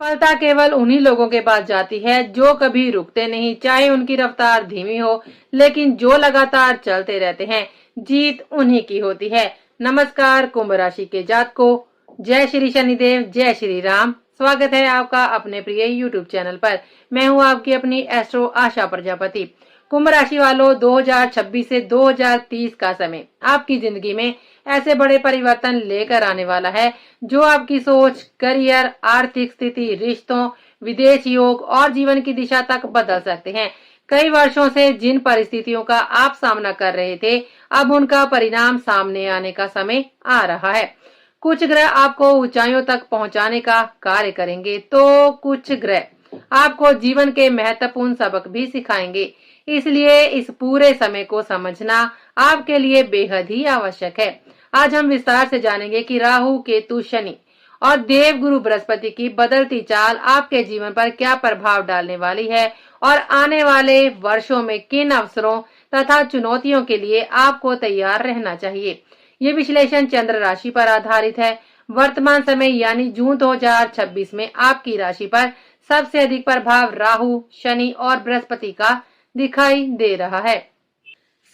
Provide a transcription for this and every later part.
सफलता केवल उन्हीं लोगों के पास जाती है जो कभी रुकते नहीं, चाहे उनकी रफ्तार धीमी हो, लेकिन जो लगातार चलते रहते हैं। जीत उन्हीं की होती है। नमस्कार कुंभ राशि के जातकों, जय श्री शनिदेव, जय श्री राम। स्वागत है आपका अपने प्रिय यूट्यूब चैनल पर। मैं हूं आपकी अपनी एस्ट्रो आशा प्रजापति। कुंभ राशि वालों, 2026 से 2030 का समय आपकी जिंदगी में ऐसे बड़े परिवर्तन लेकर आने वाला है जो आपकी सोच, करियर, आर्थिक स्थिति, रिश्तों, विदेश योग और जीवन की दिशा तक बदल सकते हैं। कई वर्षों से जिन परिस्थितियों का आप सामना कर रहे थे, अब उनका परिणाम सामने आने का समय आ रहा है। कुछ ग्रह आपको ऊंचाइयों तक पहुंचाने का कार्य करेंगे, तो कुछ ग्रह आपको जीवन के महत्वपूर्ण सबक भी सिखाएंगे। इसलिए इस पूरे समय को समझना आपके लिए बेहद ही आवश्यक है। आज हम विस्तार से जानेंगे कि राहु, केतु, शनि और देव गुरु बृहस्पति की बदलती चाल आपके जीवन पर क्या प्रभाव डालने वाली है और आने वाले वर्षों में किन अवसरों तथा चुनौतियों के लिए आपको तैयार रहना चाहिए। ये विश्लेषण चंद्र राशि पर आधारित है। वर्तमान समय यानी जून 2026 में आपकी राशि पर सबसे अधिक प्रभाव राहु, शनि और बृहस्पति का दिखाई दे रहा है।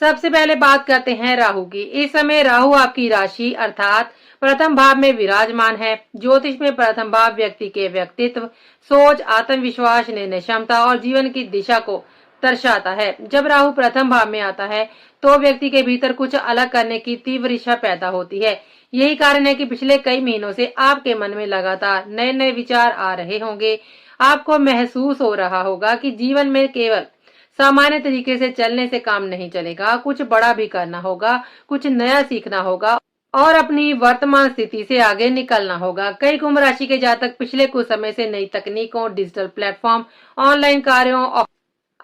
सबसे पहले बात करते हैं राहु की। इस समय राहु आपकी राशि अर्थात प्रथम भाव में विराजमान है। ज्योतिष में प्रथम भाव व्यक्ति के व्यक्तित्व, सोच, आत्मविश्वास, निर्णय क्षमता और जीवन की दिशा को दर्शाता है। जब राहु प्रथम भाव में आता है तो व्यक्ति के भीतर कुछ अलग करने की तीव्र इच्छा पैदा होती है। यही कारण है कि पिछले कई महीनों से आपके मन में लगातार नए नए विचार आ रहे होंगे। आपको महसूस हो रहा होगा कि जीवन में केवल सामान्य तरीके से चलने से काम नहीं चलेगा, कुछ बड़ा भी करना होगा, कुछ नया सीखना होगा और अपनी वर्तमान स्थिति से आगे निकलना होगा। कई कुंभ राशि के जातक पिछले कुछ समय से नई तकनीकों, डिजिटल प्लेटफॉर्म, ऑनलाइन कार्यों,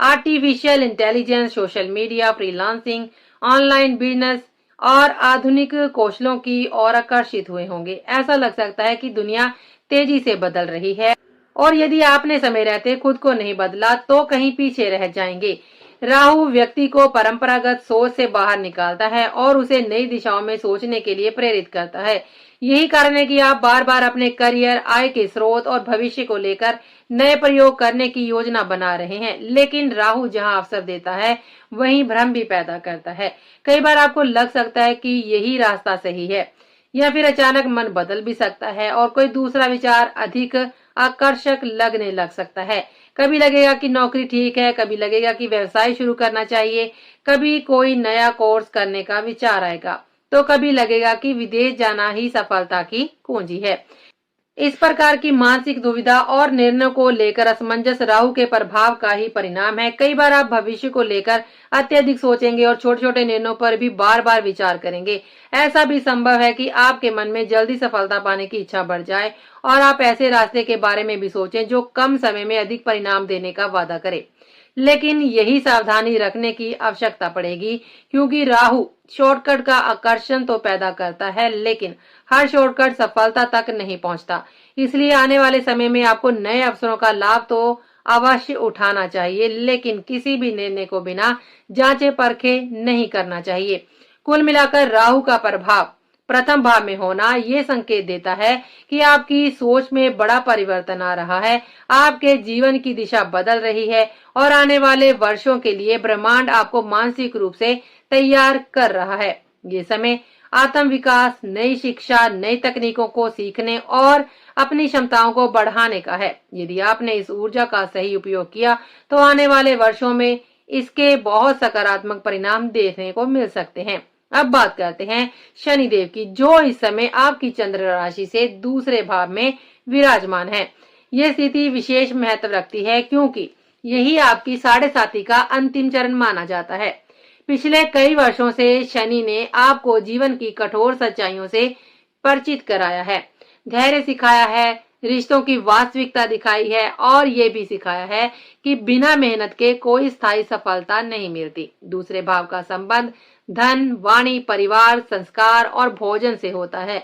artificial intelligence, social media, freelancing, online business और आधुनिक कौशलों की ओर आकर्षित हुए होंगे। ऐसा लग सकता है कि दुनिया तेजी से बदल रही है और यदि आपने समय रहते खुद को नहीं बदला तो कहीं पीछे रह जाएंगे। राहु व्यक्ति को परंपरागत सोच से बाहर निकालता है और उसे नई दिशाओं में सोचने के लिए प्रेरित करता है। यही कारण है कि आप बार बार अपने करियर, आय के स्रोत और भविष्य को लेकर नए प्रयोग करने की योजना बना रहे हैं। लेकिन राहु जहां अवसर देता है वहीं भ्रम भी पैदा करता है। कई बार आपको लग सकता है कि यही रास्ता सही है, या फिर अचानक मन बदल भी सकता है और कोई दूसरा विचार अधिक आकर्षक लगने लग सकता है। कभी लगेगा कि नौकरी ठीक है, कभी लगेगा कि व्यवसाय शुरू करना चाहिए, कभी कोई नया कोर्स करने का विचार आएगा, तो कभी लगेगा कि विदेश जाना ही सफलता की कुंजी है। इस प्रकार की मानसिक दुविधा और निर्णयों को लेकर असमंजस राहु के प्रभाव का ही परिणाम है। कई बार आप भविष्य को लेकर अत्यधिक सोचेंगे और छोटे छोटे निर्णयों पर भी बार बार विचार करेंगे। ऐसा भी संभव है कि आपके मन में जल्दी सफलता पाने की इच्छा बढ़ जाए और आप ऐसे रास्ते के बारे में भी सोचें जो कम समय में अधिक परिणाम देने का वादा करे। लेकिन यही सावधानी रखने की आवश्यकता पड़ेगी, क्योंकि राहु शॉर्टकट का आकर्षण तो पैदा करता है, लेकिन हर शॉर्टकट सफलता तक नहीं पहुंचता। इसलिए आने वाले समय में आपको नए अवसरों का लाभ तो अवश्य उठाना चाहिए, लेकिन किसी भी निर्णय को बिना जांचे परखे नहीं करना चाहिए। कुल मिलाकर राहु का प्रभाव प्रथम भाव में होना ये संकेत देता है कि आपकी सोच में बड़ा परिवर्तन आ रहा है, आपके जीवन की दिशा बदल रही है और आने वाले वर्षों के लिए ब्रह्मांड आपको मानसिक रूप से तैयार कर रहा है। ये समय आत्म विकास, नई शिक्षा, नई तकनीकों को सीखने और अपनी क्षमताओं को बढ़ाने का है। यदि आपने इस ऊर्जा का सही उपयोग किया तो आने वाले वर्षों में इसके बहुत सकारात्मक परिणाम देखने को मिल सकते हैं। अब बात करते हैं शनिदेव की, जो इस समय आपकी चंद्र राशि से दूसरे भाव में विराजमान है। यह स्थिति विशेष महत्व रखती है क्योंकि यही आपकी साढ़े साथी का अंतिम चरण माना जाता है। पिछले कई वर्षों से शनि ने आपको जीवन की कठोर सच्चाइयों से परिचित कराया है, धैर्य सिखाया है, रिश्तों की वास्तविकता दिखाई है और ये भी सिखाया है कि बिना मेहनत के कोई स्थायी सफलता नहीं मिलती। दूसरे भाव का संबंध धन, वाणी, परिवार, संस्कार और भोजन से होता है।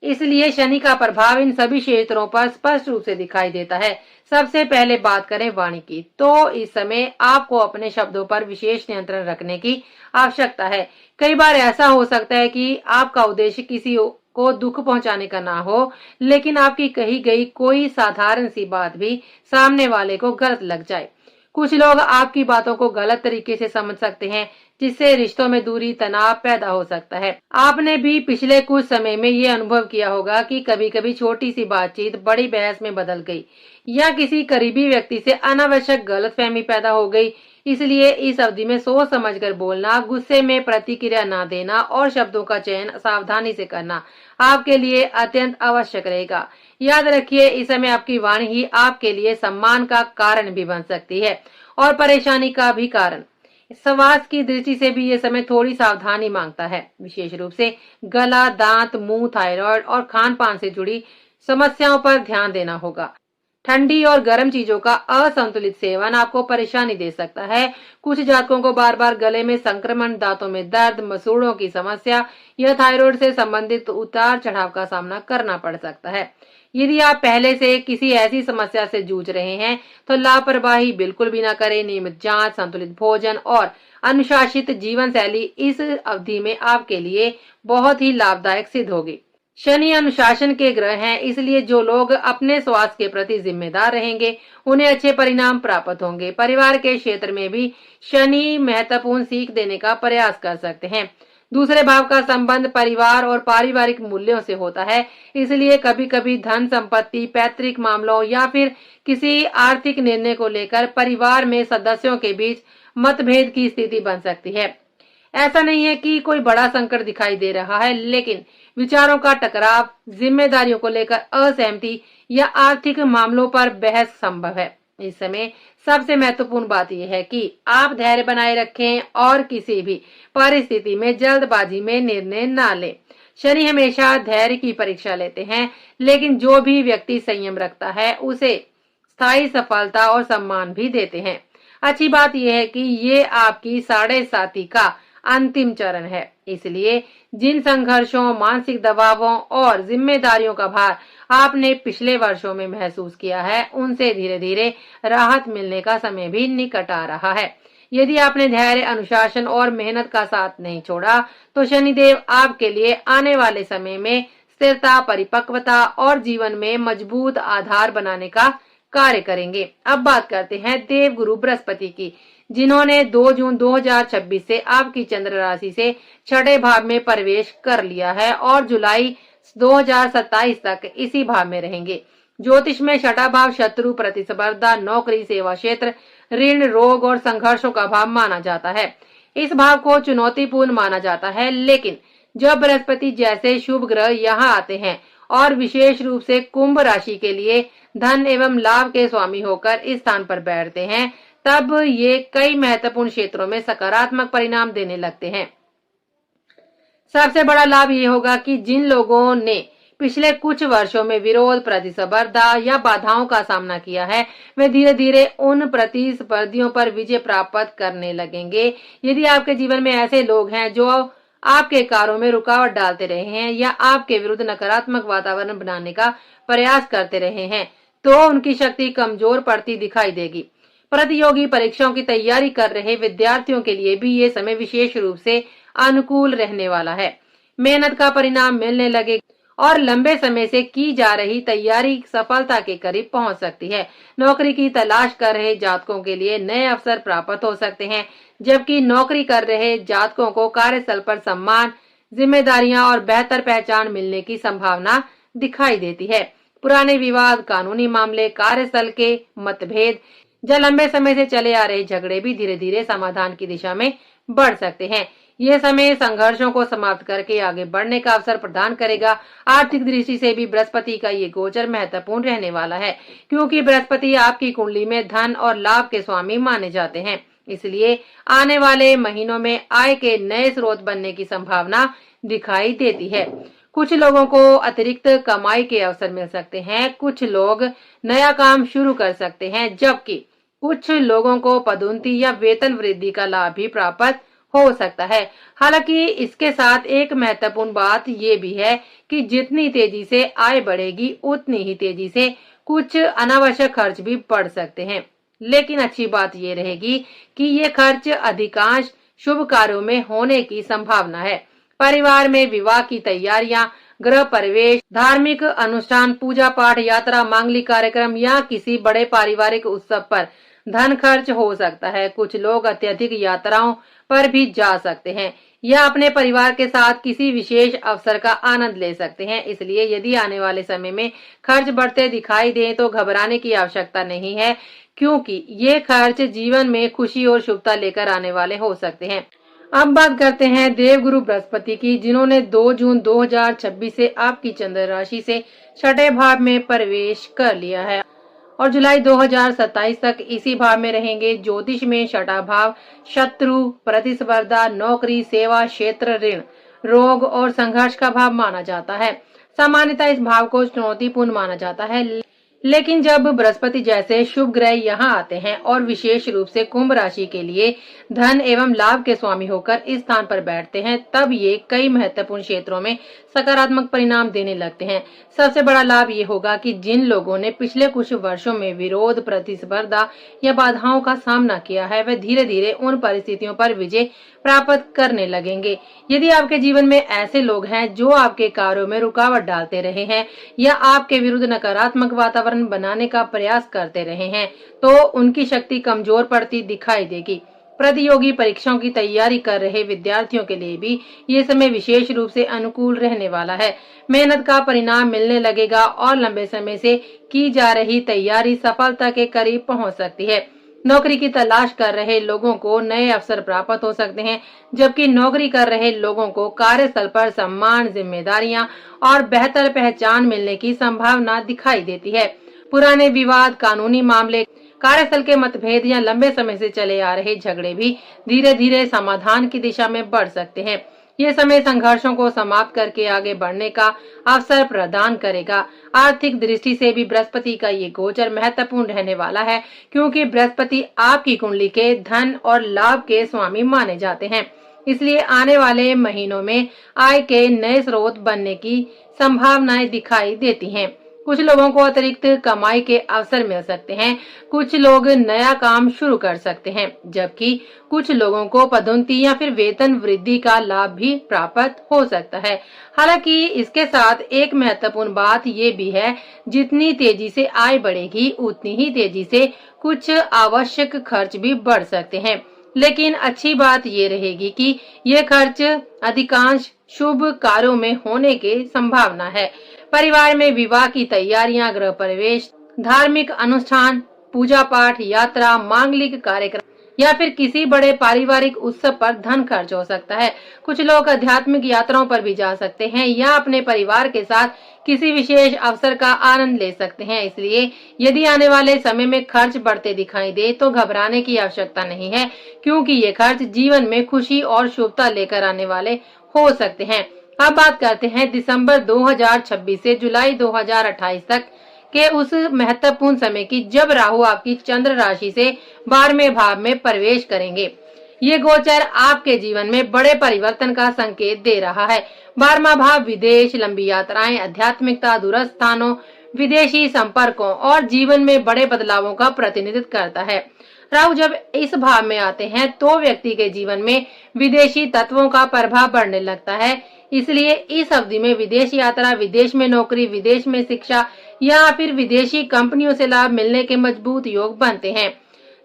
इसलिए शनि का प्रभाव इन सभी क्षेत्रों पर स्पष्ट रूप से दिखाई देता है। सबसे पहले बात करें वाणी की, तो इस समय आपको अपने शब्दों पर विशेष नियंत्रण रखने की आवश्यकता है। कई बार ऐसा हो सकता है कि आपका उद्देश्य किसी को दुख पहुंचाने का ना हो, लेकिन आपकी कही गई कोई साधारण सी बात भी सामने वाले को गलत लग जाए। कुछ लोग आपकी बातों को गलत तरीके से समझ सकते हैं, जिससे रिश्तों में दूरी, तनाव पैदा हो सकता है। आपने भी पिछले कुछ समय में ये अनुभव किया होगा कि कभी-कभी छोटी सी बातचीत बड़ी बहस में बदल गई या किसी करीबी व्यक्ति से अनावश्यक गलतफहमी पैदा हो गई। इसलिए इस अवधि में सोच समझकर बोलना, गुस्से में प्रतिक्रिया ना देना और शब्दों का चयन सावधानी से करना आपके लिए अत्यंत आवश्यक रहेगा। याद रखिए, इस समय आपकी वाणी ही आपके लिए सम्मान का कारण भी बन सकती है और परेशानी का भी कारण। स्वास्थ्य की दृष्टि से भी ये समय थोड़ी सावधानी मांगता है। विशेष रूप से गला, दांत, मुंह, थायराइड और खान पान से जुड़ी समस्याओं पर ध्यान देना होगा। ठंडी और गर्म चीजों का असंतुलित सेवन आपको परेशानी दे सकता है। कुछ जातकों को बार बार गले में संक्रमण, दांतों में दर्द, मसूड़ों की समस्या या थायराइड से संबंधित उतार चढ़ाव का सामना करना पड़ सकता है। यदि आप पहले से किसी ऐसी समस्या से जूझ रहे हैं तो लापरवाही बिल्कुल भी ना करें। नियमित जांच, संतुलित भोजन और अनुशासित जीवन शैली इस अवधि में आपके लिए बहुत ही लाभदायक सिद्ध होगी। शनि अनुशासन के ग्रह हैं, इसलिए जो लोग अपने स्वास्थ्य के प्रति जिम्मेदार रहेंगे उन्हें अच्छे परिणाम प्राप्त होंगे। परिवार के क्षेत्र में भी शनि महत्वपूर्ण सीख देने का प्रयास कर सकते हैं। दूसरे भाव का संबंध परिवार और पारिवारिक मूल्यों से होता है, इसलिए कभी कभी धन संपत्ति, पैतृक मामलों या फिर किसी आर्थिक निर्णय को लेकर परिवार में सदस्यों के बीच मतभेद की स्थिति बन सकती है। ऐसा नहीं है कि कोई बड़ा संकट दिखाई दे रहा है, लेकिन विचारों का टकराव, जिम्मेदारियों को लेकर असहमति या आर्थिक मामलों पर बहस संभव है। इस समय सबसे महत्वपूर्ण बात यह है कि आप धैर्य बनाए रखें और किसी भी परिस्थिति में जल्दबाजी में निर्णय न लें। शनि हमेशा धैर्य की परीक्षा लेते हैं, लेकिन जो भी व्यक्ति संयम रखता है उसे स्थायी सफलता और सम्मान भी देते हैं। अच्छी बात यह है कि ये आपकी 7.5 का अंतिम चरण है, इसलिए जिन संघर्षों, मानसिक दबावों और जिम्मेदारियों का भार आपने पिछले वर्षों में महसूस किया है, उनसे धीरे धीरे राहत मिलने का समय भी निकट आ रहा है। यदि आपने धैर्य, अनुशासन और मेहनत का साथ नहीं छोड़ा, तो शनिदेव आपके लिए आने वाले समय में स्थिरता, परिपक्वता और जीवन में मजबूत आधार बनाने का कार्य करेंगे। अब बात करते हैं देव गुरु बृहस्पति की, जिन्होंने 2 जून 2026 से आपकी चंद्र राशि से 6ठे भाव में प्रवेश कर लिया है और जुलाई 2027 तक इसी भाव में रहेंगे। ज्योतिष में 6ठा भाव शत्रु, प्रतिस्पर्धा, नौकरी, सेवा क्षेत्र, ऋण, रोग और संघर्षों का भाव माना जाता है। इस भाव को चुनौतीपूर्ण माना जाता है, लेकिन जब बृहस्पति जैसे शुभ ग्रह यहाँ आते हैं और विशेष रूप से कुंभ राशि के लिए धन एवं लाभ के स्वामी होकर इस स्थान पर बैठते हैं, तब ये कई महत्वपूर्ण क्षेत्रों में सकारात्मक परिणाम देने लगते हैं। सबसे बड़ा लाभ ये होगा कि जिन लोगों ने पिछले कुछ वर्षों में विरोध, प्रतिस्पर्धा या बाधाओं का सामना किया है, वे धीरे धीरे उन प्रतिस्पर्धियों पर विजय प्राप्त करने लगेंगे। यदि आपके जीवन में ऐसे लोग हैं जो आपके कार्यों में रुकावट डालते रहे हैं या आपके विरुद्ध नकारात्मक वातावरण बनाने का प्रयास करते रहे हैं, तो उनकी शक्ति कमजोर पड़ती दिखाई देगी। प्रतियोगी परीक्षाओं की तैयारी कर रहे विद्यार्थियों के लिए भी ये समय विशेष रूप से अनुकूल रहने वाला है। मेहनत का परिणाम मिलने लगे और लंबे समय से की जा रही तैयारी सफलता के करीब पहुंच सकती है। नौकरी की तलाश कर रहे जातकों के लिए नए अवसर प्राप्त हो सकते हैं, जबकि नौकरी कर रहे जातकों को कार्यस्थल पर सम्मान, जिम्मेदारियां और बेहतर पहचान मिलने की संभावना दिखाई देती है। पुराने विवाद, कानूनी मामले, कार्यस्थल के मतभेद या लंबे समय से चले आ रहे झगड़े भी धीरे धीरे समाधान की दिशा में बढ़ सकते हैं। यह समय संघर्षों को समाप्त करके आगे बढ़ने का अवसर प्रदान करेगा। आर्थिक दृष्टि से भी बृहस्पति का ये गोचर महत्वपूर्ण रहने वाला है, क्योंकि बृहस्पति आपकी कुंडली में धन और लाभ के स्वामी माने जाते हैं। इसलिए आने वाले महीनों में आय के नए स्रोत बनने की संभावना दिखाई देती है। कुछ लोगों को अतिरिक्त कमाई के अवसर मिल सकते हैं, कुछ लोग नया काम शुरू कर सकते हैं, जबकि कुछ लोगों को पदोन्नति या वेतन वृद्धि का लाभ भी प्राप्त हो सकता है। हालांकि इसके साथ एक महत्वपूर्ण बात ये भी है कि जितनी तेजी से आय बढ़ेगी उतनी ही तेजी से कुछ अनावश्यक खर्च भी बढ़ सकते हैं। लेकिन अच्छी बात ये रहेगी कि ये खर्च अधिकांश शुभ कार्यों में होने की संभावना है। परिवार में विवाह की तैयारियां, गृह प्रवेश, धार्मिक अनुष्ठान, पूजा पाठ, यात्रा, मांगलिक कार्यक्रम या किसी बड़े पारिवारिक उत्सव पर धन खर्च हो सकता है। कुछ लोग अत्यधिक यात्राओं पर भी जा सकते हैं या अपने परिवार के साथ किसी विशेष अवसर का आनंद ले सकते हैं। इसलिए यदि आने वाले समय में खर्च बढ़ते दिखाई दें तो घबराने की आवश्यकता नहीं है, क्योंकि ये खर्च जीवन में खुशी और शुभता लेकर आने वाले हो सकते हैं। अब बात करते हैं देवगुरु बृहस्पति की, जिन्होंने 2 जून 2026 से आपकी चंद्र राशि से छठे भाव में प्रवेश कर लिया है और जुलाई 2027 तक इसी भाव में रहेंगे। ज्योतिष में छठा भाव शत्रु, प्रतिस्पर्धा, नौकरी, सेवा क्षेत्र, ऋण, रोग और संघर्ष का भाव माना जाता है। सामान्यतः इस भाव को चुनौतीपूर्ण माना जाता है, लेकिन जब बृहस्पति जैसे शुभ ग्रह यहाँ आते हैं और विशेष रूप से कुंभ राशि के लिए धन एवं लाभ के स्वामी होकर इस स्थान पर बैठते हैं, तब ये कई महत्वपूर्ण क्षेत्रों में सकारात्मक परिणाम देने लगते हैं। सबसे बड़ा लाभ ये होगा कि जिन लोगों ने पिछले कुछ वर्षों में विरोध, प्रतिस्पर्धा या बाधाओं का सामना किया है, वे धीरे धीरे उन परिस्थितियों पर विजय प्राप्त करने लगेंगे। यदि आपके जीवन में ऐसे लोग हैं जो आपके कार्यों में रुकावट डालते रहे हैं या आपके विरुद्ध नकारात्मक वातावरण बनाने का प्रयास करते रहे हैं, तो उनकी शक्ति कमजोर पड़ती दिखाई देगी। प्रतियोगी परीक्षाओं की तैयारी कर रहे विद्यार्थियों के लिए भी ये समय विशेष रूप से अनुकूल रहने वाला है। मेहनत का परिणाम मिलने लगेगा और लंबे समय से की जा रही तैयारी सफलता के करीब पहुंच सकती है। नौकरी की तलाश कर रहे लोगों को नए अवसर प्राप्त हो सकते हैं, जबकि नौकरी कर रहे लोगों को कार्यस्थल पर सम्मान, जिम्मेदारियां और बेहतर पहचान मिलने की संभावना दिखाई देती है। पुराने विवाद, कानूनी मामले, कार्यस्थल के मतभेद या लंबे समय से चले आ रहे झगड़े भी धीरे धीरे समाधान की दिशा में बढ़ सकते हैं। ये समय संघर्षों को समाप्त करके आगे बढ़ने का अवसर प्रदान करेगा। आर्थिक दृष्टि से भी बृहस्पति का ये गोचर महत्वपूर्ण रहने वाला है, क्योंकि बृहस्पति आपकी कुंडली के धन और लाभ के स्वामी माने जाते हैं। इसलिए आने वाले महीनों में आय के नए स्रोत बनने की संभावनाएं दिखाई देती हैं। कुछ लोगों को अतिरिक्त कमाई के अवसर मिल सकते हैं, कुछ लोग नया काम शुरू कर सकते हैं, जबकि कुछ लोगों को पदोन्नति या फिर वेतन वृद्धि का लाभ भी प्राप्त हो सकता है। हालांकि इसके साथ एक महत्वपूर्ण बात ये भी है, जितनी तेजी से आय बढ़ेगी उतनी ही तेजी से कुछ आवश्यक खर्च भी बढ़ सकते हैं। लेकिन अच्छी बात ये रहेगी कि ये खर्च अधिकांश शुभ कार्यों में होने की संभावना है। परिवार में विवाह की तैयारियां, गृह प्रवेश, धार्मिक अनुष्ठान, पूजा पाठ, यात्रा, मांगलिक कार्यक्रम या फिर किसी बड़े पारिवारिक उत्सव पर धन खर्च हो सकता है। कुछ लोग आध्यात्मिक यात्राओं पर भी जा सकते हैं या अपने परिवार के साथ किसी विशेष अवसर का आनंद ले सकते हैं। इसलिए यदि आने वाले समय में खर्च बढ़ते दिखाई दे तो घबराने की आवश्यकता नहीं है, क्योंकि ये खर्च जीवन में खुशी और शुभता लेकर आने वाले हो सकते हैं। अब बात करते हैं दिसंबर 2026 से जुलाई 2028 तक के उस महत्वपूर्ण समय की, जब राहु आपकी चंद्र राशि से 12वें भाव में प्रवेश करेंगे। ये गोचर आपके जीवन में बड़े परिवर्तन का संकेत दे रहा है। 12वां भाव विदेश, लंबी यात्राएं, आध्यात्मिकता, दूरस्थ स्थानों, विदेशी संपर्कों और जीवन में बड़े बदलावों का प्रतिनिधित्व करता है। राहु जब इस भाव में आते हैं तो व्यक्ति के जीवन में विदेशी तत्वों का प्रभाव बढ़ने लगता है। इसलिए इस अवधि में विदेश यात्रा, विदेश में नौकरी, विदेश में शिक्षा या फिर विदेशी कंपनियों से लाभ मिलने के मजबूत योग बनते हैं।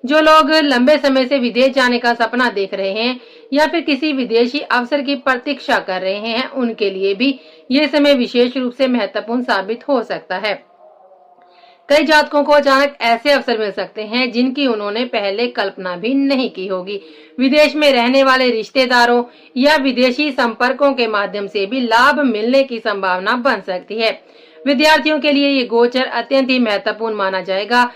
जो लोग लंबे समय से विदेश जाने का सपना देख रहे हैं या फिर किसी विदेशी अवसर की प्रतीक्षा कर रहे हैं, उनके लिए भी ये समय विशेष रूप से महत्वपूर्ण साबित हो सकता है। कई जातकों को अचानक ऐसे अवसर मिल सकते हैं जिनकी उन्होंने पहले कल्पना भी नहीं की होगी। विदेश में रहने वाले रिश्तेदारों या विदेशी संपर्कों के माध्यम से भी लाभ मिलने की संभावना बन सकती है। विद्यार्थियों के लिए ये गोचर अत्यंत ही महत्वपूर्ण माना जाएगा।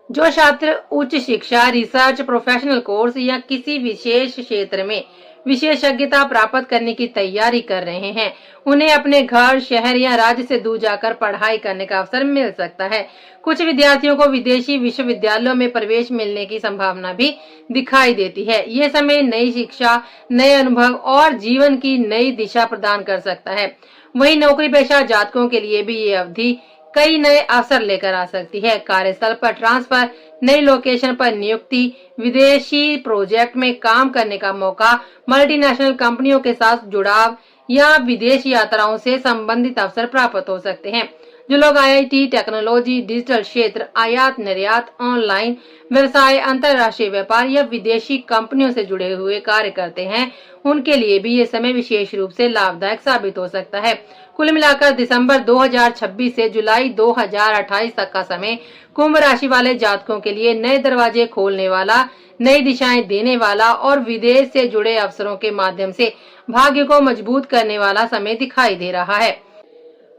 जो छात्र उच्च शिक्षा, रिसर्च, प्रोफेशनल कोर्स या किसी विशेष क्षेत्र में विशेषज्ञता प्राप्त करने की तैयारी कर रहे हैं, उन्हें अपने घर, शहर या राज्य से दूर जाकर पढ़ाई करने का अवसर मिल सकता है। कुछ विद्यार्थियों को विदेशी विश्वविद्यालयों में प्रवेश मिलने की संभावना भी दिखाई देती है। ये समय नई शिक्षा, नए अनुभव और जीवन की नई दिशा प्रदान कर सकता है। वहीं नौकरी पेशा जातकों के लिए भी ये अवधि कई नए अवसर लेकर आ सकती है। कार्यस्थल पर ट्रांसफर, नई लोकेशन पर नियुक्ति, विदेशी प्रोजेक्ट में काम करने का मौका, मल्टीनेशनल कंपनियों के साथ जुड़ाव या विदेश यात्राओं से संबंधित अवसर प्राप्त हो सकते हैं। जो लोग आईटी, टेक्नोलॉजी, डिजिटल क्षेत्र, आयात निर्यात, ऑनलाइन व्यवसाय, अंतर्राष्ट्रीय व्यापार या विदेशी कंपनियों से जुड़े हुए कार्य करते हैं, उनके लिए भी ये समय विशेष रूप से लाभदायक साबित हो सकता है। कुल मिलाकर दिसंबर 2026 से जुलाई 2028 तक का समय कुंभ राशि वाले जातकों के लिए नए दरवाजे खोलने वाला, नई दिशाएं देने वाला और विदेश से जुड़े अवसरों के माध्यम से भाग्य को मजबूत करने वाला समय दिखाई दे रहा है।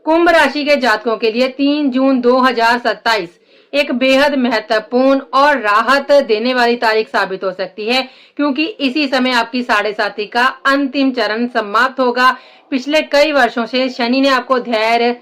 कुंभ राशि के जातकों के लिए 3 जून 2027 एक बेहद महत्वपूर्ण और राहत देने वाली तारीख साबित हो सकती है, क्योंकि इसी समय आपकी 7.5 का अंतिम चरण समाप्त होगा। पिछले कई वर्षों से शनि ने आपको धैर्य,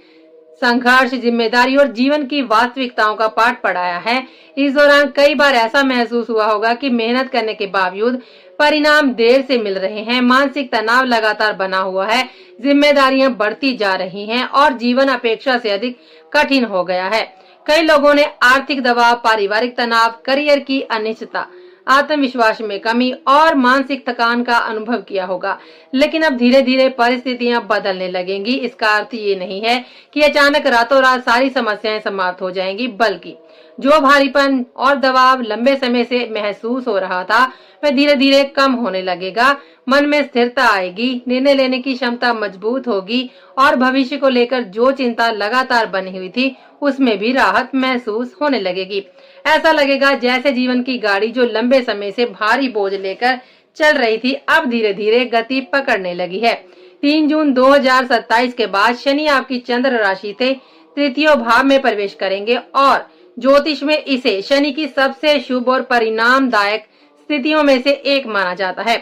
संघर्ष, जिम्मेदारी और जीवन की वास्तविकताओं का पाठ पढ़ाया है। इस दौरान कई बार ऐसा महसूस हुआ होगा कि मेहनत करने के बावजूद परिणाम देर से मिल रहे हैं। मानसिक तनाव लगातार बना हुआ है, जिम्मेदारियां बढ़ती जा रही हैं और जीवन अपेक्षा से अधिक कठिन हो गया है। कई लोगों ने आर्थिक दबाव, पारिवारिक तनाव, करियर की अनिश्चितता, आत्मविश्वास में कमी और मानसिक थकान का अनुभव किया होगा। लेकिन अब धीरे धीरे परिस्थितियां बदलने लगेंगी। इसका अर्थ ये नहीं है कि अचानक रातों रात सारी समस्याएं समाप्त हो जाएंगी, बल्कि जो भारीपन और दबाव लंबे समय से महसूस हो रहा था, वह धीरे धीरे कम होने लगेगा। मन में स्थिरता आएगी, निर्णय लेने की क्षमता मजबूत होगी और भविष्य को लेकर जो चिंता लगातार बनी हुई थी, उसमें भी राहत महसूस होने लगेगी। ऐसा लगेगा जैसे जीवन की गाड़ी जो लंबे समय से भारी बोझ लेकर चल रही थी, अब धीरे धीरे गति पकड़ने लगी है। 3 जून 2027 के बाद शनि आपकी चंद्र राशि से तृतीय भाव में प्रवेश करेंगे और ज्योतिष में इसे शनि की सबसे शुभ और परिणामदायक स्थितियों में से एक माना जाता है।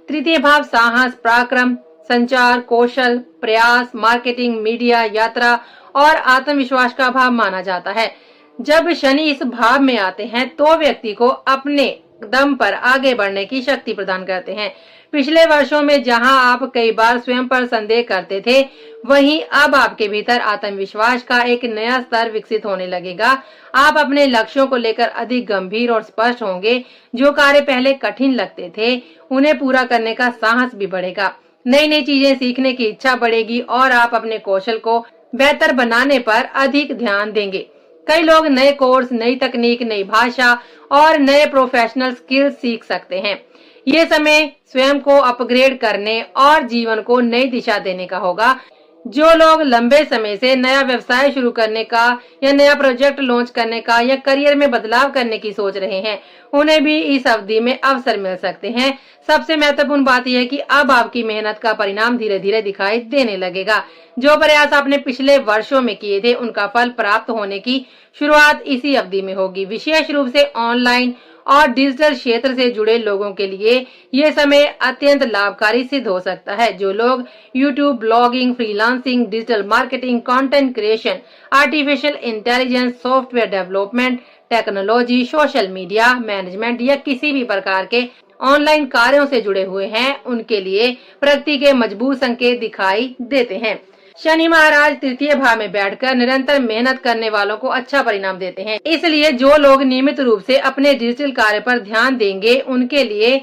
तृतीय भाव साहस, पराक्रम, संचार, कौशल, प्रयास, मार्केटिंग, मीडिया, यात्रा और आत्मविश्वास का भाव माना जाता है। जब शनि इस भाव में आते हैं तो व्यक्ति को अपने दम पर आगे बढ़ने की शक्ति प्रदान करते हैं। पिछले वर्षों में जहां आप कई बार स्वयं पर संदेह करते थे, वहीं अब आपके भीतर आत्मविश्वास का एक नया स्तर विकसित होने लगेगा। आप अपने लक्ष्यों को लेकर अधिक गंभीर और स्पष्ट होंगे। जो कार्य पहले कठिन लगते थे, उन्हें पूरा करने का साहस भी बढ़ेगा। नई नई चीजें सीखने की इच्छा बढ़ेगी और आप अपने कौशल को बेहतर बनाने पर अधिक ध्यान देंगे। कई लोग नए कोर्स, नई तकनीक, नई भाषा और नए प्रोफेशनल स्किल्स सीख सकते हैं। ये समय स्वयं को अपग्रेड करने और जीवन को नई दिशा देने का होगा। जो लोग लंबे समय से नया व्यवसाय शुरू करने का या नया प्रोजेक्ट लॉन्च करने का या करियर में बदलाव करने की सोच रहे हैं, उन्हें भी इस अवधि में अवसर मिल सकते हैं। सबसे महत्वपूर्ण बात यह है कि अब आपकी मेहनत का परिणाम धीरे धीरे दिखाई देने लगेगा। जो प्रयास आपने पिछले वर्षों में किए थे, उनका फल प्राप्त होने की शुरुआत इसी अवधि में होगी। विशेष रूप से ऑनलाइन और डिजिटल क्षेत्र से जुड़े लोगों के लिए ये समय अत्यंत लाभकारी सिद्ध हो सकता है। जो लोग YouTube, blogging, freelancing, digital marketing, content creation, artificial intelligence, software development, technology, social media management या किसी भी प्रकार के ऑनलाइन कार्यों से जुड़े हुए हैं, उनके लिए प्रगति के मजबूत संकेत दिखाई देते हैं। शनि महाराज तृतीय भाव में बैठकर निरंतर मेहनत करने वालों को अच्छा परिणाम देते हैं। इसलिए जो लोग नियमित रूप से अपने डिजिटल कार्य पर ध्यान देंगे, उनके लिए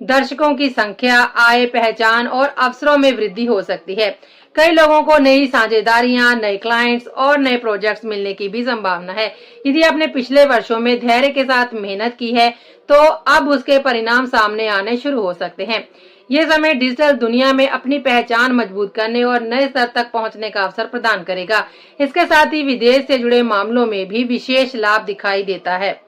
दर्शकों की संख्या, आय, पहचान और अवसरों में वृद्धि हो सकती है। कई लोगों को नई साझेदारियां, नए क्लाइंट्स और नए प्रोजेक्ट्स मिलने की भी संभावना है। यदि आपने पिछले वर्षों में धैर्य के साथ मेहनत की है, तो अब उसके परिणाम सामने आने शुरू हो सकते हैं। ये समय डिजिटल दुनिया में अपनी पहचान मजबूत करने और नए स्तर तक पहुंचने का अवसर प्रदान करेगा। इसके साथ ही विदेश से जुड़े मामलों में भी विशेष लाभ दिखाई देता है।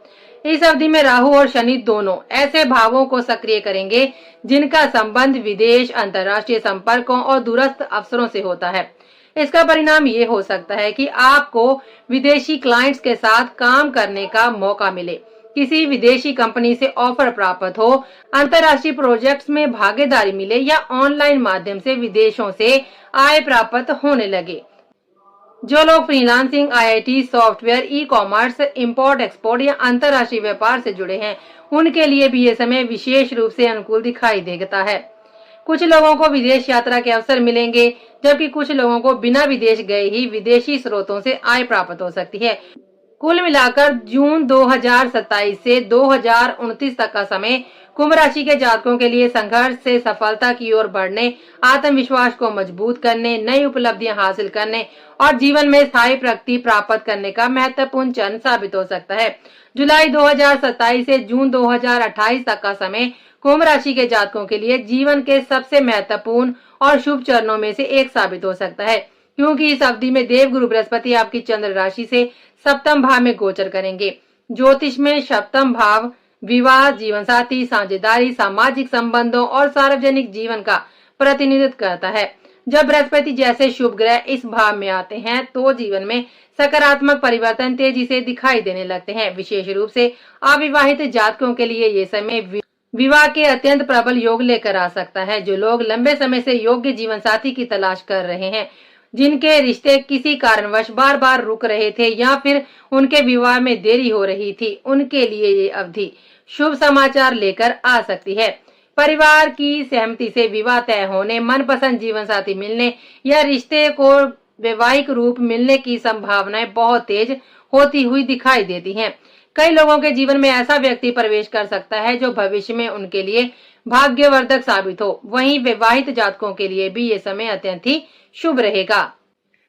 इस अवधि में राहु और शनि दोनों ऐसे भावों को सक्रिय करेंगे जिनका संबंध विदेश, अंतर्राष्ट्रीय संपर्कों और दूरस्थ अवसरों से होता है। इसका परिणाम ये हो सकता है कि आपको विदेशी क्लाइंट्स के साथ काम करने का मौका मिले। किसी विदेशी कंपनी से ऑफर प्राप्त हो, अंतर्राष्ट्रीय प्रोजेक्ट्स में भागीदारी मिले या ऑनलाइन माध्यम से विदेशों से आय प्राप्त होने लगे। जो लोग freelancing, IT, software, e commerce, import export या अंतर्राष्ट्रीय व्यापार से जुड़े हैं, उनके लिए भी ये समय विशेष रूप से अनुकूल दिखाई देता है। कुछ लोगों को विदेश यात्रा के अवसर मिलेंगे, जबकि कुछ लोगों को बिना विदेश गए ही विदेशी स्रोतों से आय प्राप्त हो सकती है। कुल मिलाकर जून 2027 से 2029 तक का समय कुंभ राशि के जातकों के लिए संघर्ष से सफलता की ओर बढ़ने, आत्मविश्वास को मजबूत करने, नई उपलब्धियां हासिल करने और जीवन में स्थायी प्रगति प्राप्त करने का महत्वपूर्ण चरण साबित हो सकता है। जुलाई 2027 से जून 2028 तक का समय कुंभ राशि के जातकों के लिए जीवन के सबसे महत्वपूर्ण और शुभ चरणों में से एक साबित हो सकता है, क्योंकि इस अवधि में देवगुरु बृहस्पति आपकी चंद्र राशि से सप्तम भाव में गोचर करेंगे। ज्योतिष में सप्तम भाव विवाह, जीवन साथी, साझेदारी, सामाजिक संबंधों और सार्वजनिक जीवन का प्रतिनिधित्व करता है। जब बृहस्पति जैसे शुभ ग्रह इस भाव में आते हैं तो जीवन में सकारात्मक परिवर्तन तेजी से दिखाई देने लगते हैं। विशेष रूप से अविवाहित जातकों के लिए ये समय विवाह के अत्यंत प्रबल योग लेकर आ सकता है। जो लोग लंबे समय से योग्य जीवन साथी की तलाश कर रहे हैं, जिनके रिश्ते किसी कारणवश बार बार रुक रहे थे या फिर उनके विवाह में देरी हो रही थी, उनके लिए ये अवधि शुभ समाचार लेकर आ सकती है। परिवार की सहमति से विवाह तय होने, मनपसंद जीवन साथी मिलने या रिश्ते को वैवाहिक रूप मिलने की संभावनाएं बहुत तेज होती हुई दिखाई देती हैं। कई लोगों के जीवन में ऐसा व्यक्ति प्रवेश कर सकता है जो भविष्य में उनके लिए भाग्यवर्धक साबित हो। वहीं विवाहित जातकों के लिए भी ये समय अत्यंत ही शुभ रहेगा।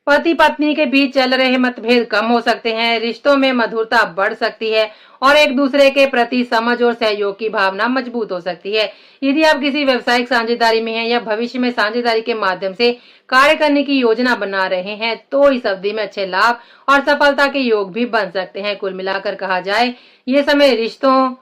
पति पत्नी के बीच चल रहे मतभेद कम हो सकते हैं, रिश्तों में मधुरता बढ़ सकती है और एक दूसरे के प्रति समझ और सहयोग की भावना मजबूत हो सकती है। यदि आप किसी व्यवसायिक साझेदारी में हैं या भविष्य में साझेदारी के माध्यम से कार्य करने की योजना बना रहे हैं तो इस अवधि में अच्छे लाभ और सफलता के योग भी बन सकते हैं। कुल मिलाकर कहा जाए, ये समय रिश्तों,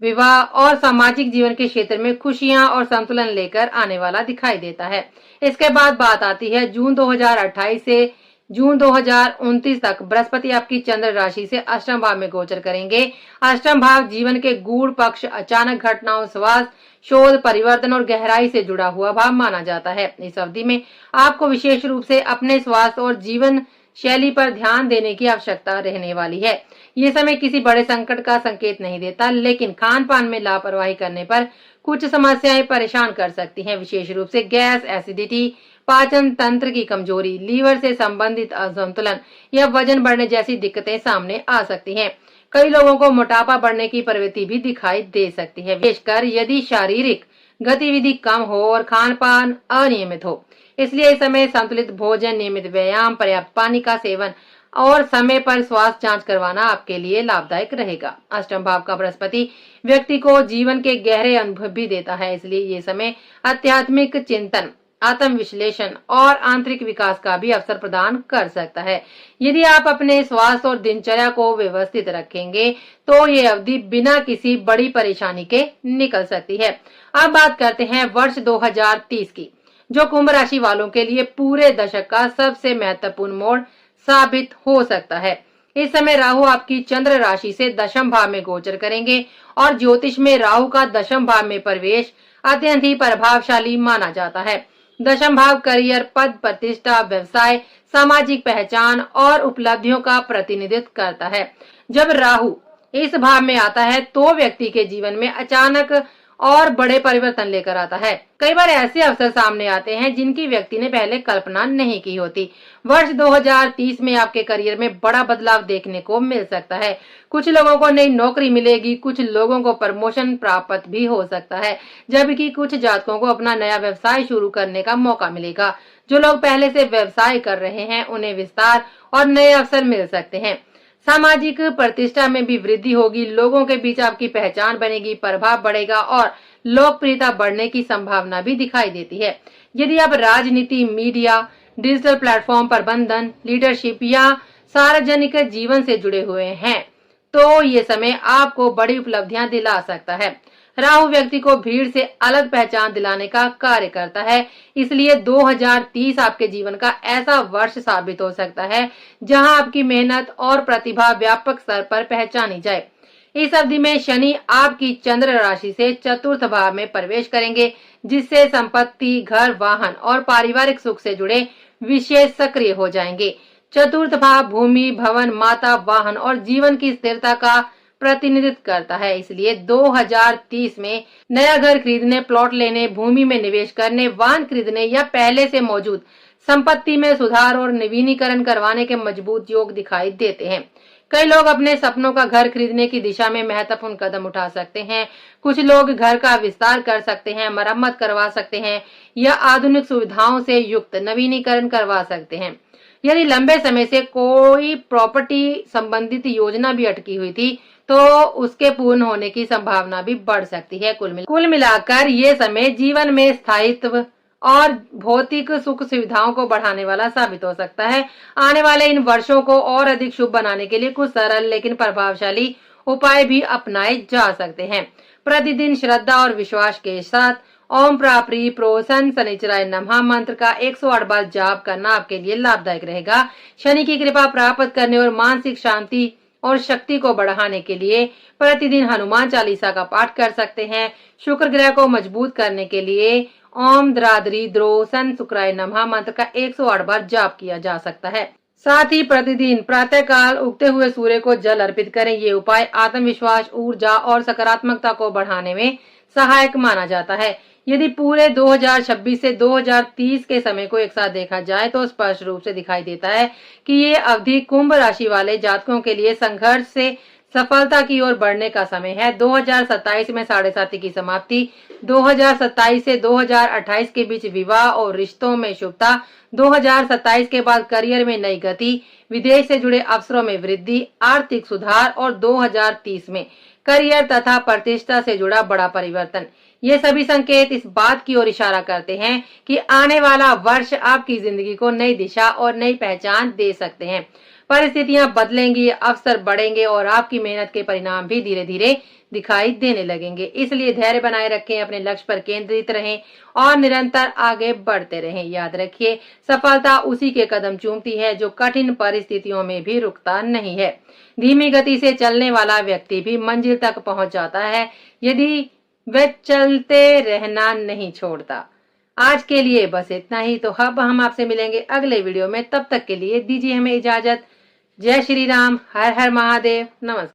विवाह और सामाजिक जीवन के क्षेत्र में खुशियां और संतुलन लेकर आने वाला दिखाई देता है। इसके बाद बात आती है जून 2028 से जून 2029 तक बृहस्पति आपकी चंद्र राशि से अष्टम भाव में गोचर करेंगे। अष्टम भाव जीवन के गूढ़ पक्ष, अचानक घटनाओं, स्वास्थ्य, शोध, परिवर्तन और गहराई से जुड़ा हुआ भाव माना जाता है। इस अवधि में आपको विशेष रूप से अपने स्वास्थ्य और जीवन शैली पर ध्यान देने की आवश्यकता रहने वाली है। ये समय किसी बड़े संकट का संकेत नहीं देता, लेकिन खान पान में लापरवाही करने पर कुछ समस्याएं परेशान कर सकती हैं। विशेष रूप से गैस, एसिडिटी, पाचन तंत्र की कमजोरी, लीवर से संबंधित असंतुलन या वजन बढ़ने जैसी दिक्कतें सामने आ सकती हैं। कई लोगों को मोटापा बढ़ने की प्रवृत्ति भी दिखाई दे सकती है, विशेषकर यदि शारीरिक गतिविधि कम हो और खान पान अनियमित हो। इसलिए इस समय संतुलित भोजन, नियमित व्यायाम, पर्याप्त पानी का सेवन और समय पर स्वास्थ्य जांच करवाना आपके लिए लाभदायक रहेगा। अष्टम भाव का बृहस्पति व्यक्ति को जीवन के गहरे अनुभव भी देता है, इसलिए ये समय आध्यात्मिक चिंतन, आत्म विश्लेषण और आंतरिक विकास का भी अवसर प्रदान कर सकता है। यदि आप अपने स्वास्थ्य और दिनचर्या को व्यवस्थित रखेंगे तो ये अवधि बिना किसी बड़ी परेशानी के निकल सकती है। अब बात करते हैं वर्ष 2030 की, जो कुंभ राशि वालों के लिए पूरे दशक का सबसे महत्वपूर्ण मोड़ साबित हो सकता है। इस समय राहु आपकी चंद्र राशि से दशम भाव में गोचर करेंगे और ज्योतिष में राहु का दशम भाव में प्रवेश अत्यंत ही प्रभावशाली माना जाता है। दशम भाव करियर, पद प्रतिष्ठा, व्यवसाय, सामाजिक पहचान और उपलब्धियों का प्रतिनिधित्व करता है। जब राहु इस भाव में आता है तो व्यक्ति के जीवन में अचानक और बड़े परिवर्तन लेकर आता है। कई बार ऐसे अवसर सामने आते हैं जिनकी व्यक्ति ने पहले कल्पना नहीं की होती। वर्ष 2030 में आपके करियर में बड़ा बदलाव देखने को मिल सकता है। कुछ लोगों को नई नौकरी मिलेगी, कुछ लोगों को प्रमोशन प्राप्त भी हो सकता है, जबकि कुछ जातकों को अपना नया व्यवसाय शुरू करने का मौका मिलेगा। जो लोग पहले से व्यवसाय कर रहे हैं उन्हें विस्तार और नए अवसर मिल सकते हैं। सामाजिक प्रतिष्ठा में भी वृद्धि होगी, लोगों के बीच आपकी पहचान बनेगी, प्रभाव बढ़ेगा और लोकप्रियता बढ़ने की संभावना भी दिखाई देती है। यदि आप राजनीति, मीडिया, डिजिटल प्लेटफॉर्म प्रबंधन, लीडरशिप या सार्वजनिक जीवन से जुड़े हुए हैं तो ये समय आपको बड़ी उपलब्धियां दिला सकता है। राहु व्यक्ति को भीड़ से अलग पहचान दिलाने का कार्य करता है, इसलिए 2030 आपके जीवन का ऐसा वर्ष साबित हो सकता है जहां आपकी मेहनत और प्रतिभा व्यापक स्तर पर पहचानी जाए। इस अवधि में शनि आपकी चंद्र राशि से चतुर्थ भाव में प्रवेश करेंगे, जिससे संपत्ति, घर, वाहन और पारिवारिक सुख से जुड़े विषय सक्रिय हो जाएंगे। चतुर्थ भाव भूमि, भवन, माता, वाहन और जीवन की स्थिरता का प्रतिनिधित्व करता है। इसलिए 2030 में नया घर खरीदने, प्लॉट लेने, भूमि में निवेश करने, वाहन खरीदने या पहले से मौजूद संपत्ति में सुधार और नवीनीकरण करवाने के मजबूत योग दिखाई देते हैं। कई लोग अपने सपनों का घर खरीदने की दिशा में महत्वपूर्ण कदम उठा सकते हैं। कुछ लोग घर का विस्तार कर सकते हैं, मरम्मत करवा सकते हैं या आधुनिक सुविधाओं से युक्त नवीनीकरण करवा सकते हैं। यदि लंबे समय से कोई प्रॉपर्टी संबंधित योजना भी अटकी हुई थी, तो उसके पूर्ण होने की संभावना भी बढ़ सकती है। कुल मिलाकर ये समय जीवन में स्थायित्व और भौतिक सुख सुविधाओं को बढ़ाने वाला साबित हो सकता है। आने वाले इन वर्षों को और अधिक शुभ बनाने के लिए कुछ सरल लेकिन प्रभावशाली उपाय भी अपनाए जा सकते हैं। प्रतिदिन श्रद्धा और विश्वास के साथ ओम प्राप्री प्रोसन शनिचराय नमः मंत्र का 108 बार जाप करना आपके लिए लाभदायक रहेगा। शनि की कृपा प्राप्त करने और मानसिक शांति और शक्ति को बढ़ाने के लिए प्रतिदिन हनुमान चालीसा का पाठ कर सकते हैं। शुक्र ग्रह को मजबूत करने के लिए ओम द्राद्री द्रो सन शुक्राय नमः मंत्र का 108 बार जाप किया जा सकता है। साथ ही प्रतिदिन प्रातः काल उगते हुए सूर्य को जल अर्पित करें। ये उपाय आत्मविश्वास, ऊर्जा और सकारात्मकता को बढ़ाने में सहायक माना जाता है। यदि पूरे 2026 से 2030 के समय को एक साथ देखा जाए तो स्पष्ट रूप से दिखाई देता है कि ये अवधि कुंभ राशि वाले जातकों के लिए संघर्ष से सफलता की ओर बढ़ने का समय है। 2027 में 7.5 की समाप्ति, 2027 से 2028 के बीच विवाह और रिश्तों में शुभता, 2027 के बाद करियर में नई गति, विदेश से जुड़े अवसरों में वृद्धि, आर्थिक सुधार और 2030 में करियर तथा प्रतिष्ठा से जुड़ा बड़ा परिवर्तन। ये सभी संकेत इस बात की ओर इशारा करते हैं कि आने वाला वर्ष आपकी जिंदगी को नई दिशा और नई पहचान दे सकते हैं। परिस्थितियां बदलेंगी, अवसर बढ़ेंगे और आपकी मेहनत के परिणाम भी धीरे धीरे दिखाई देने लगेंगे। इसलिए धैर्य बनाए रखें, अपने लक्ष्य पर केंद्रित रहें और निरंतर आगे बढ़ते रहें। याद रखिए, सफलता उसी के कदम चूमती है जो कठिन परिस्थितियों में भी रुकता नहीं है। धीमी गति से चलने वाला व्यक्ति भी मंजिल तक पहुंच जाता है यदि वह चलते रहना नहीं छोड़ता। आज के लिए बस इतना ही। तो अब हम आपसे मिलेंगे अगले वीडियो में। तब तक के लिए दीजिए हमें इजाजत। जय श्री राम, हर हर महादेव, नमस्कार।